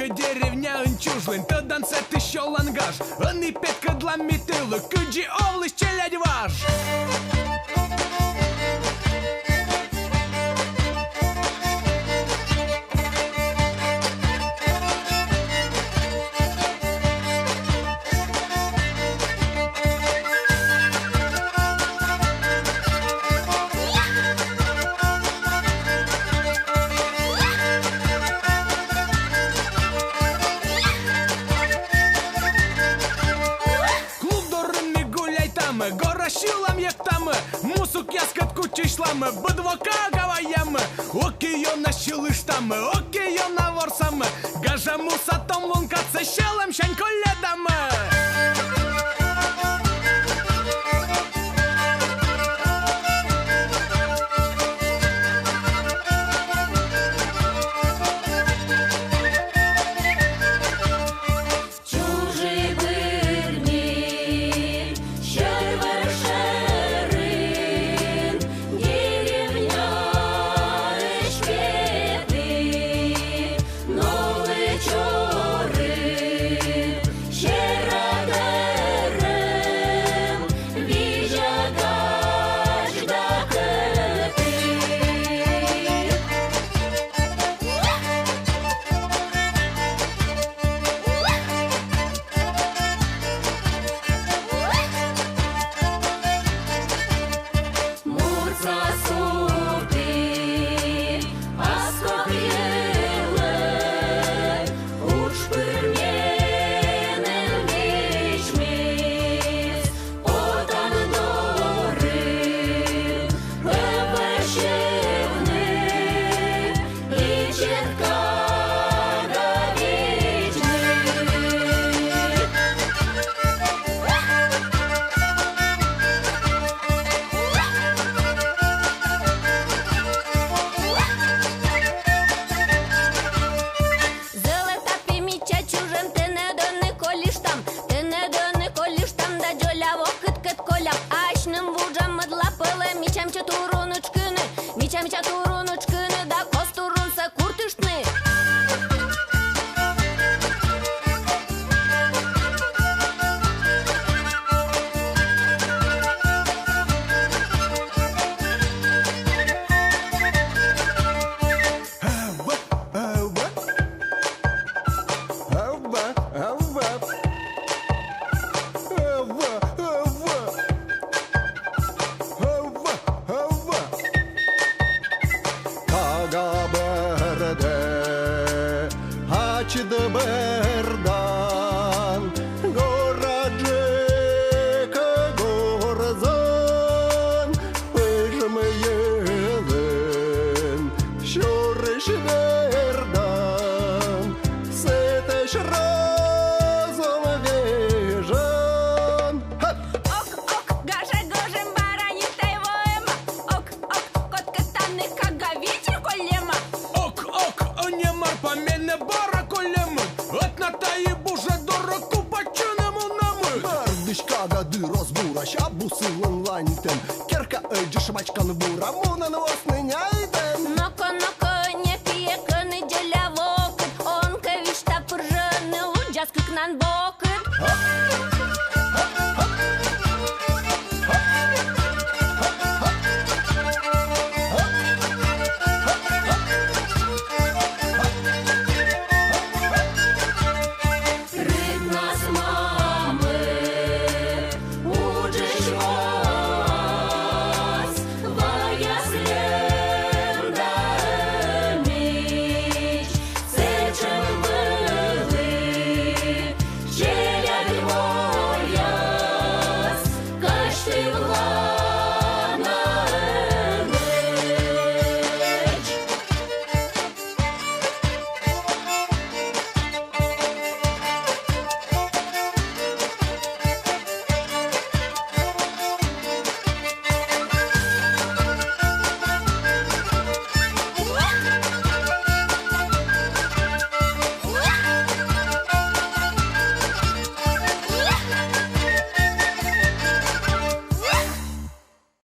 că деревня înciujlin, Të dansat të sholl angazh Ën I petka dla mitillë Këgji ovlës që ladvash Gora shilam jektam Musuk jaskat kuçishlam Bıdvoka gavayam Okiyo na shilishtam Okiyo na vorsam Gaja musa tomlun katsa shelem Shan koledam de berdan Goradžeka gorzan Pejmeyelen Şoreş verdan Seteş razom vejan Ok, ok, gaže gožem бараньи тайвоема Ok, ok, котка таны кага ветер колема Ok, ok, оņemar pamēne bara kolema Atnatayi buža dora kupacınımı namı Ардышкага ды розбура Ща бусылын ланьтем Керка ödü шмачканы бура Мунан осныняй